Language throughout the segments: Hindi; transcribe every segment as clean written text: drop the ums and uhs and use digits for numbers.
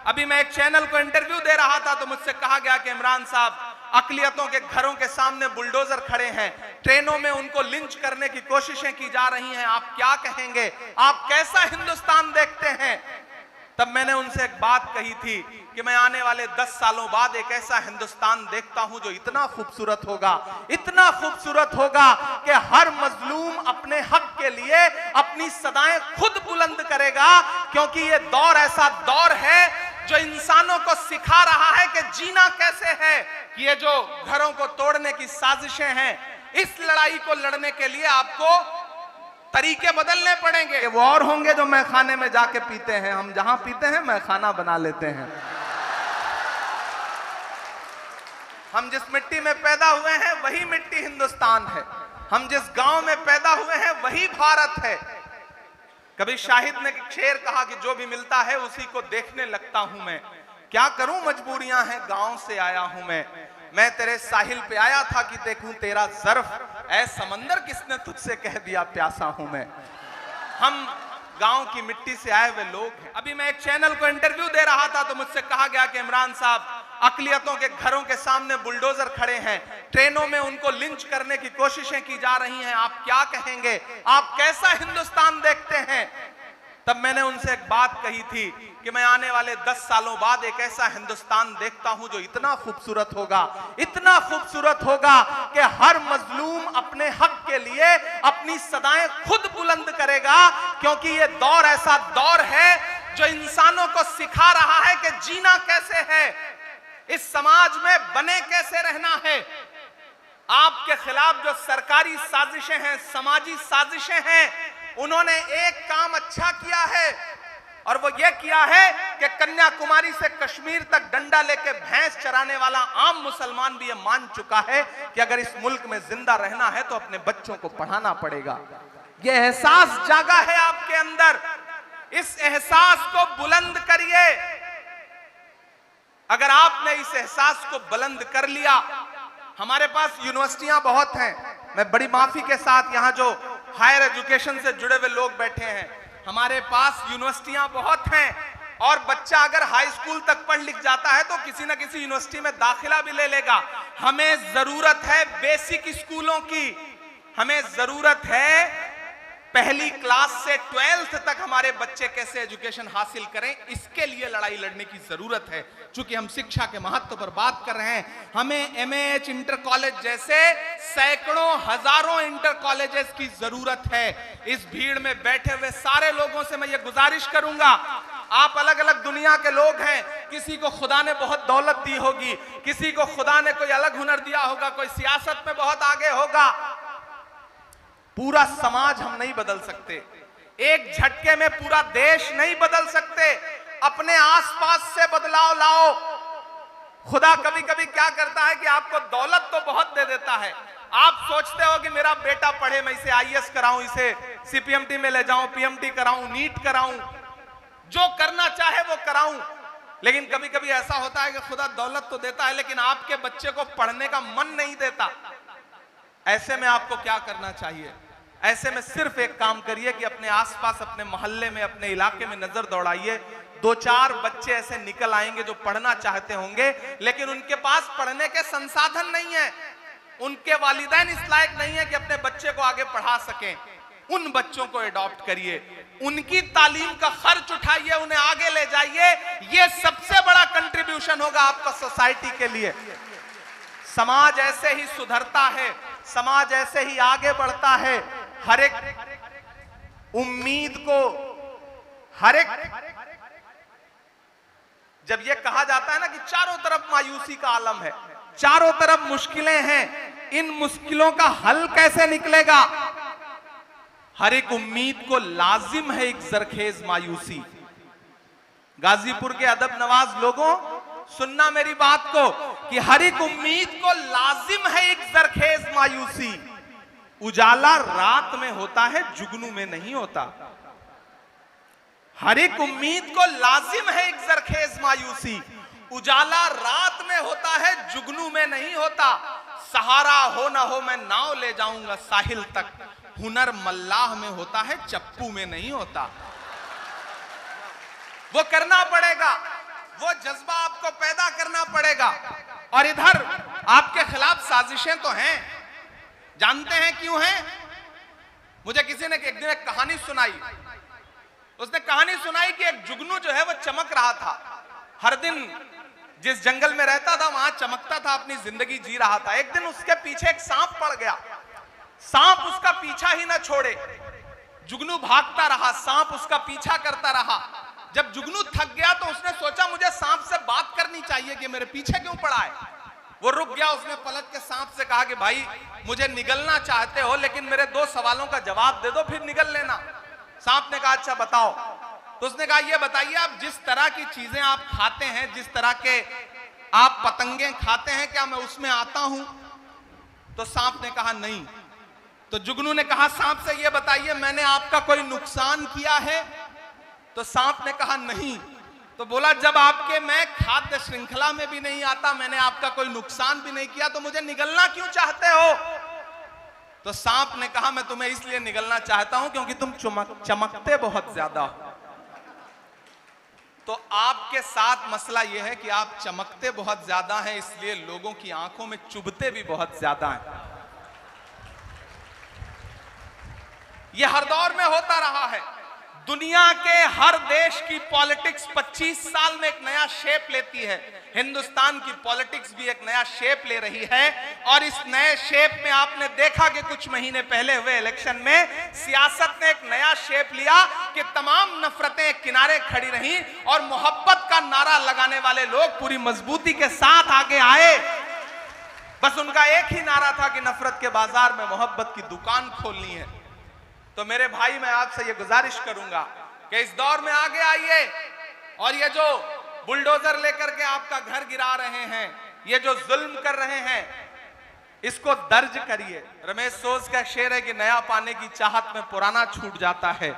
अभी मैं एक चैनल को इंटरव्यू दे रहा था तो मुझसे कहा गया कि इमरान साहब अकलियतों के घरों के सामने बुलडोजर खड़े हैं, ट्रेनों में उनको लिंच करने की कोशिशें की जा रही हैं, आप क्या कहेंगे, आप कैसा हिंदुस्तान देखते हैं। तब मैंने उनसे एक बात कही थी कि मैं आने वाले 10 सालों बाद एक ऐसा हिंदुस्तान देखता हूं जो इतना खूबसूरत होगा, इतना खूबसूरत होगा कि हर मजलूम अपने हक के लिए अपनी सदाएं खुद बुलंद करेगा, क्योंकि ये दौर ऐसा दौर है जो इंसानों को सिखा रहा है कि जीना कैसे है। ये जो घरों को तोड़ने की साजिशें हैं, इस लड़ाई को लड़ने के लिए आपको तरीके बदलने पड़ेंगे। वो और होंगे जो मैखाने में जाके पीते हैं, हम जहां पीते हैं मैखाना बना लेते हैं। हम जिस मिट्टी में पैदा हुए हैं वही मिट्टी हिंदुस्तान है, हम जिस गांव में पैदा हुए हैं वही भारत है। कभी शाहिद ने शेर कहा कि जो भी मिलता है उसी को देखने लगता हूं मैं, क्या करूं मजबूरियां हैं, गांव से आया हूं मैं तेरे साहिल पे आया था कि देखूं तेरा ज़र्फ, ऐ समंदर किसने तुझसे कह दिया प्यासा हूं मैं। हम गांव की मिट्टी से आए हुए लोग हैं। अभी मैं एक चैनल को इंटरव्यू दे रहा था तो मुझसे कहा गया कि इमरान साहब अकलियतों के घरों के सामने बुलडोजर खड़े हैं, ट्रेनों में उनको लिंच करने की कोशिशें की जा रही हैं, आप क्या कहेंगे, आप कैसा हिंदुस्तान देखते हैं। तब मैंने उनसे एक बात कही थी कि मैं आने वाले 10 सालों बाद एक ऐसा हिंदुस्तान देखता हूं जो इतना खूबसूरत होगा, इतना खूबसूरत होगा कि हर मजलूम अपने हक के लिए अपनी सदाएं खुद बुलंद करेगा, क्योंकि ये दौर ऐसा दौर है जो इंसानों को सिखा रहा है कि जीना कैसे है, इस समाज में बने कैसे रहना है। आपके खिलाफ जो सरकारी साजिशें हैं, समाजी साजिशें हैं, उन्होंने एक काम अच्छा किया है और वो ये किया है कि कन्याकुमारी से कश्मीर तक डंडा लेके भैंस चराने वाला आम मुसलमान भी ये मान चुका है कि अगर इस मुल्क में जिंदा रहना है तो अपने बच्चों को पढ़ाना पड़ेगा। ये एहसास जागा है आपके अंदर, इस एहसास को बुलंद करिए। अगर आपने इस एहसास को बुलंद कर लिया, हमारे पास यूनिवर्सिटियां बहुत हैं, मैं बड़ी माफी के साथ यहां जो हायर एजुकेशन से जुड़े हुए लोग बैठे हैं, हमारे पास यूनिवर्सिटियां बहुत हैं और बच्चा अगर हाई स्कूल तक पढ़ लिख जाता है तो किसी ना किसी यूनिवर्सिटी में दाखिला भी ले लेगा। हमें जरूरत है बेसिक स्कूलों की, हमें जरूरत है पहली क्लास से 12th तक हमारे बच्चे कैसे एजुकेशन हासिल करें, इसके लिए लड़ाई लड़ने की जरूरत है। चूंकि हम शिक्षा के महत्व पर बात कर रहे हैं, हमें एमएएच इंटर कॉलेज जैसे सैकड़ों हजारों इंटर कॉलेजेस की जरूरत है। इस भीड़ में बैठे हुए सारे लोगों से मैं ये गुजारिश करूंगा, आप अलग अलग दुनिया के लोग हैं, किसी को खुदा ने बहुत दौलत दी होगी, किसी को खुदा ने कोई अलग हुनर दिया होगा, कोई सियासत में बहुत आगे होगा। पूरा समाज हम नहीं बदल सकते, एक झटके में पूरा देश नहीं बदल सकते, अपने आसपास से बदलाव लाओ। खुदा कभी कभी क्या करता है कि आपको दौलत तो बहुत दे देता है, आप सोचते हो कि मेरा बेटा पढ़े, मैं इसे आईएएस कराऊं, इसे सीपीएमटी में ले जाऊं, पीएमटी कराऊं, नीट कराऊं, जो करना चाहे वो कराऊं। लेकिन कभी कभी ऐसा होता है कि खुदा दौलत तो देता है लेकिन आपके बच्चे को पढ़ने का मन नहीं देता। ऐसे में आपको क्या करना चाहिए? ऐसे में सिर्फ एक काम करिए कि अपने आसपास, अपने मोहल्ले में, अपने इलाके में नजर दौड़ाइए। 2-4 बच्चे ऐसे निकल आएंगे जो पढ़ना चाहते होंगे लेकिन उनके पास पढ़ने के संसाधन नहीं है, उनके वालिदैन इस लायक नहीं है कि अपने बच्चे को आगे पढ़ा सकें। उन बच्चों को एडॉप्ट करिए, उनकी तालीम का खर्च उठाइए, उन्हें आगे ले जाइए। यह सबसे बड़ा कंट्रीब्यूशन होगा आपका सोसाइटी के लिए। समाज ऐसे ही सुधरता है, समाज ऐसे ही आगे बढ़ता है। हर एक उम्मीद को, हर एक, जब यह कहा जाता है ना कि चारों तरफ मायूसी का आलम है, चारों तरफ मुश्किलें हैं, इन मुश्किलों का हल कैसे निकलेगा? हर एक उम्मीद को लाजिम है एक जरखेज मायूसी। गाजीपुर के अदब नवाज लोगों, सुनना मेरी बात को कि हर एक उम्मीद को लाजिम है एक जरखेज मायूसी। उजाला रात में होता है, जुगनू में नहीं होता। हर एक उम्मीद को लाजिम है एक जरखेज मायूसी। उजाला रात में होता है, जुगनू में नहीं होता। सहारा हो ना हो मैं नाव ले जाऊंगा साहिल तक, हुनर मल्लाह में होता है, चप्पू में नहीं होता। वो करना पड़ेगा। वो जज्बा आपको पैदा करना पड़ेगा। और इधर आपके खिलाफ साजिशें तो हैं, जानते हैं क्यों हैं? मुझे किसी ने एक दिन एक कहानी सुनाई। उसने कहानी सुनाई कि एक जुगनू जो है वो चमक रहा था, हर दिन जिस जंगल में रहता था वहां चमकता था, अपनी जिंदगी जी रहा था। एक दिन उसके पीछे एक सांप पड़ गया, सांप उसका पीछा ही ना छोड़े, जुगनू भागता रहा, सांप उसका पीछा करता रहा। जब जुगनू थक गया तो उसने सोचा मुझे सांप से बात करनी चाहिए कि मेरे पीछे क्यों पड़ा है। वो रुक गया, उसने पलट के सांप से कहा कि भाई मुझे निगलना चाहते हो लेकिन मेरे 2 सवालों का जवाब दे दो फिर निगल लेना। सांप ने कहा अच्छा बताओ। तो उसने कहा ये बताइए आप जिस तरह की चीजें आप खाते हैं, जिस तरह के आप पतंगे खाते हैं, क्या मैं उसमें आता हूं? तो सांप ने कहा नहीं। तो जुगनू ने कहा सांप से ये बताइए मैंने आपका कोई नुकसान किया है? तो सांप ने कहा नहीं। तो बोला जब आपके मैं खाद्य श्रृंखला में भी नहीं आता, मैंने आपका कोई नुकसान भी नहीं किया, तो मुझे निगलना क्यों चाहते हो? तो सांप ने कहा मैं तुम्हें इसलिए निगलना चाहता हूं क्योंकि तुम चमकते बहुत ज्यादा हो। तो आपके साथ मसला यह है कि आप चमकते बहुत ज्यादा हैं, इसलिए लोगों की आंखों में चुभते भी बहुत ज्यादा हैं। यह हर दौर में होता रहा है। दुनिया के हर देश की पॉलिटिक्स 25 साल में एक नया शेप लेती है। हिंदुस्तान की पॉलिटिक्स भी एक नया शेप ले रही है और इस नए शेप में आपने देखा कि कुछ महीने पहले हुए इलेक्शन में सियासत ने एक नया शेप लिया कि तमाम नफरतें किनारे खड़ी रहीं और मोहब्बत का नारा लगाने वाले लोग पूरी मजबूती के साथ आगे आए। बस उनका एक ही नारा था कि नफरत के बाजार में मोहब्बत की दुकान खोलनी है। तो मेरे भाई मैं आपसे ये गुजारिश करूंगा कि इस दौर में आगे आइए और ये जो बुलडोजर लेकर के आपका घर गिरा रहे हैं, ये जो जुल्म कर रहे हैं, इसको दर्ज करिए। रमेश सोज का शेर है कि नया पाने की चाहत में पुराना छूट जाता है,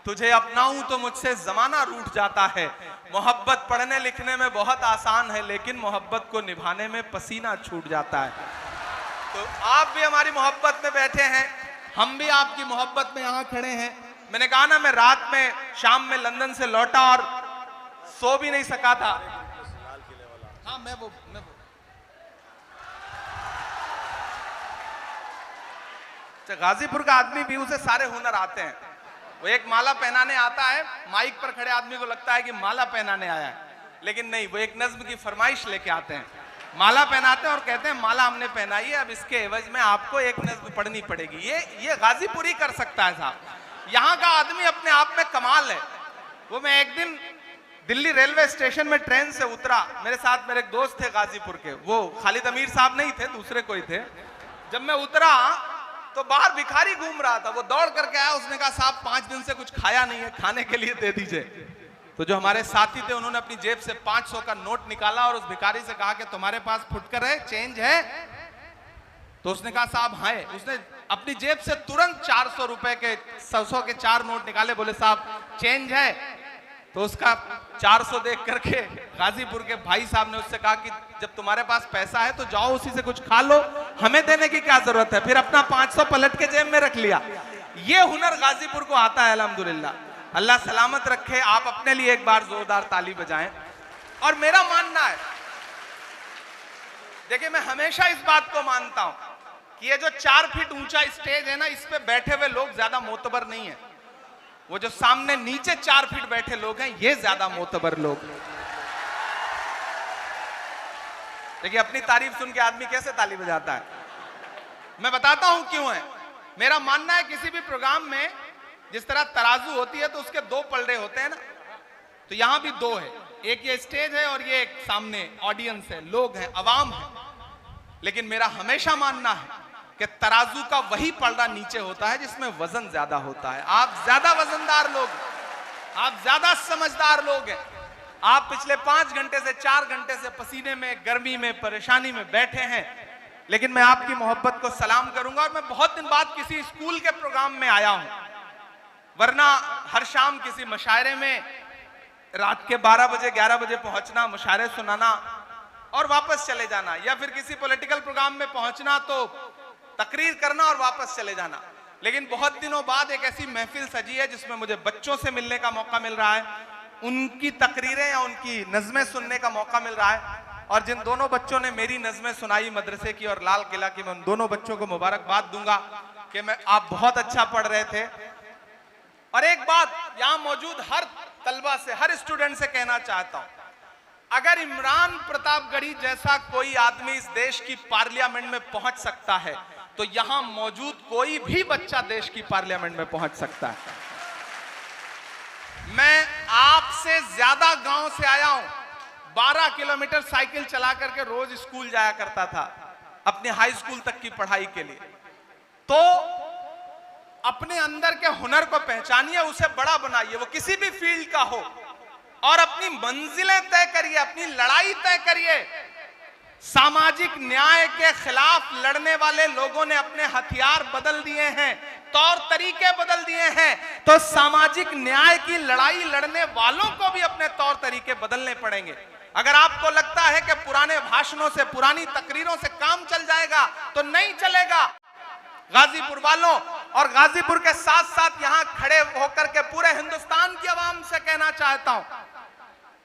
तुझे अपनाऊं तो मुझसे जमाना रूठ जाता है। मोहब्बत पढ़ने लिखने में बहुत आसान है लेकिन मोहब्बत को निभाने में पसीना छूट जाता है। तो आप भी हमारी मोहब्बत में बैठे हैं, हम भी आपकी मोहब्बत में यहां खड़े हैं। मैंने कहा ना मैं रात में शाम में लंदन से लौटा और सो भी नहीं सका था। हाँ मैं वो गाजीपुर का आदमी भी, उसे सारे हुनर आते हैं। वो एक माला पहनाने आता है, माइक पर खड़े आदमी को लगता है कि माला पहनाने आया है, लेकिन नहीं, वो एक नज्म की फरमाइश लेके आते हैं, माला पहनाते हैं और कहते हैं माला हमने पहनाई है, अब इसके एवज में आपको एक नज्म पढ़नी पड़ेगी। ये गाजीपुरी कर सकता है साहब। यहाँ का आदमी अपने आप में कमाल है। वो मैं एक दिन दिल्ली रेलवे स्टेशन में ट्रेन से उतरा, मेरे साथ मेरे एक दोस्त थे गाजीपुर के, वो खालिद अमीर साहब नहीं थे, दूसरे कोई थे। जब मैं उतरा तो बाहर भिखारी घूम रहा था, वो दौड़ करके आया, उसने कहा साहब 5 दिन से कुछ खाया नहीं है, खाने के लिए दे दीजिए। तो जो हमारे साथी थे उन्होंने अपनी जेब से 500 का नोट निकाला और उस भिखारी से कहा कि तुम्हारे पास फुटकर है, चेंज है? तो उसने कहा साहब हाँ। उसने अपनी जेब से तुरंत 400 रुपए के 100 के 4 नोट निकाले, बोले साहब चेंज है? तो उसका 400 देख करके गाजीपुर के भाई साहब ने उससे कहा कि जब तुम्हारे पास पैसा है तो जाओ उसी से कुछ खा लो, हमें देने की क्या जरूरत है। फिर अपना 500 पलट के जेब में रख लिया। ये हुनर गाजीपुर को आता है, अल्हम्दुलिल्लाह। अल्लाह सलामत रखे। आप अपने लिए एक बार जोरदार ताली बजाएं। और मेरा मानना है, देखिए मैं हमेशा इस बात को मानता हूं कि ये जो 4 फीट ऊंचा स्टेज है ना, इस पे बैठे हुए लोग ज्यादा मोतबर नहीं है। वो जो सामने नीचे 4 फीट बैठे लोग हैं, ये ज्यादा मोतबर लोग। देखिए अपनी तारीफ सुन के आदमी कैसे ताली बजाता है। मैं बताता हूं क्यों है। मेरा मानना है किसी भी प्रोग्राम में जिस तरह तराजू होती है तो उसके 2 पलड़े होते हैं ना, तो यहां भी 2 है। एक ये स्टेज है और ये एक सामने ऑडियंस है, लोग हैं, अवाम है। लेकिन मेरा हमेशा मानना है कि तराजू का वही पलड़ा नीचे होता है जिसमें वजन ज्यादा होता है। आप ज्यादा वजनदार लोग, आप ज्यादा समझदार लोग हैं। आप पिछले 5 घंटे से 4 घंटे से पसीने में, गर्मी में, परेशानी में बैठे हैं, लेकिन मैं आपकी मोहब्बत को सलाम करूंगा। और मैं बहुत दिन बाद किसी स्कूल के प्रोग्राम में आया हूं, वरना हर शाम किसी मुशायरे में रात के 12 बजे 11 बजे पहुंचना, मुशायरे सुनाना और वापस चले जाना, या फिर किसी पॉलिटिकल प्रोग्राम में पहुंचना तो तकरीर करना और वापस चले जाना। लेकिन बहुत दिनों बाद एक ऐसी महफिल सजी है जिसमें मुझे बच्चों से मिलने का मौका मिल रहा है, उनकी तकरीरें या उनकी नज़में सुनने का मौका मिल रहा है। और जिन दोनों बच्चों ने मेरी नज़में सुनाई मदरसे की और लाल किला की, मैं उन दोनों बच्चों को मुबारकबाद दूंगा कि आप बहुत अच्छा पढ़ रहे थे। और एक बात यहां मौजूद हर तलबा से, हर स्टूडेंट से कहना चाहता हूं, अगर इमरान प्रतापगढ़ी जैसा कोई आदमी इस देश की पार्लियामेंट में पहुंच सकता है तो यहां मौजूद कोई भी बच्चा देश की पार्लियामेंट में पहुंच सकता है। मैं आपसे ज्यादा गांव से आया हूं, 12 किलोमीटर साइकिल चला करके रोज स्कूल जाया करता था अपने हाई स्कूल तक की पढ़ाई के लिए। तो अपने अंदर के हुनर को पहचानिए, उसे बड़ा बनाइए, वो किसी भी फील्ड का हो, और अपनी मंजिलें तय करिए, अपनी लड़ाई तय करिए। सामाजिक न्याय के खिलाफ लड़ने वाले लोगों ने अपने हथियार बदल दिए हैं, तौर तरीके बदल दिए हैं, तो सामाजिक न्याय की लड़ाई लड़ने वालों को भी अपने तौर तरीके बदलने पड़ेंगे। अगर आपको लगता है कि पुराने भाषणों से, पुरानी तकरीरों से काम चल जाएगा तो नहीं चलेगा। गाजीपुर वालों और गाजीपुर के साथ साथ यहां खड़े होकर के पूरे हिंदुस्तान की आवाम से कहना चाहता हूं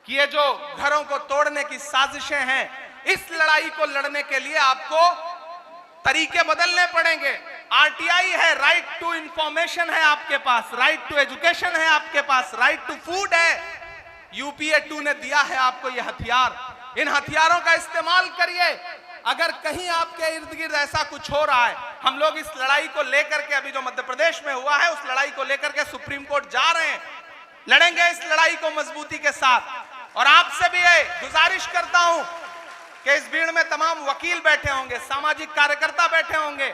कि ये जो घरों को तोड़ने की साजिशें हैं, इस लड़ाई को लड़ने के लिए आपको तरीके बदलने पड़ेंगे। आरटीआई है, राइट टू इंफॉर्मेशन है आपके पास, राइट टू एजुकेशन है आपके पास, राइट टू फूड है। यूपीए 2 ने दिया है आपको ये हथियार, इन हथियारों का इस्तेमाल करिए। अगर कहीं आपके इर्द गिर्द ऐसा कुछ हो रहा है, हम लोग इस लड़ाई को लेकर के, अभी जो मध्य प्रदेश में हुआ है, उस लड़ाई को लेकर के सुप्रीम कोर्ट जा रहे हैं, लड़ेंगे इस लड़ाई को मजबूती के साथ। और आपसे भी ये गुजारिश करता हूं कि इस भीड़ में तमाम वकील बैठे होंगे, सामाजिक कार्यकर्ता बैठे होंगे,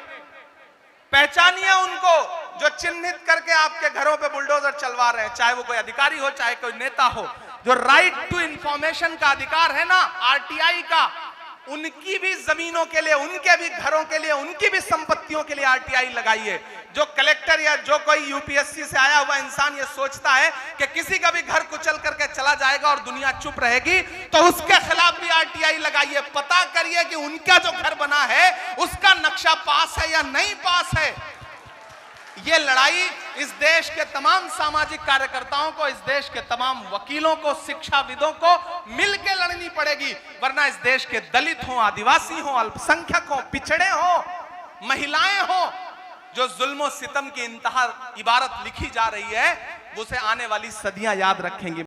पहचानिए उनको जो चिन्हित करके आपके घरों पे बुलडोजर चलवा रहे हैं, चाहे वो कोई अधिकारी हो, चाहे कोई नेता हो। जो राइट टू इंफॉर्मेशन का अधिकार है ना आरटीआई का, उनकी भी जमीनों के लिए, उनके भी घरों के लिए, उनकी भी संपत्तियों के लिए आरटीआई लगाइए। जो कलेक्टर या जो कोई यूपीएससी से आया हुआ इंसान ये सोचता है कि किसी का भी घर कुचल करके चला जाएगा और दुनिया चुप रहेगी, तो उसके खिलाफ भी आरटीआई लगाइए। पता करिए कि उनका जो घर बना है उसका नक्शा पास है या नहीं पास है। ये लड़ाई इस देश के तमाम सामाजिक कार्यकर्ताओं को, इस देश के तमाम वकीलों को, शिक्षाविदों को मिलकर लड़नी पड़ेगी, वरना इस देश के दलित हो, आदिवासी हो, अल्पसंख्यक हो, पिछड़े हो, महिलाएं हो, जो जुल्म और सितम की इंतहा इबारत लिखी जा रही है, उसे आने वाली सदियां याद रखेंगी।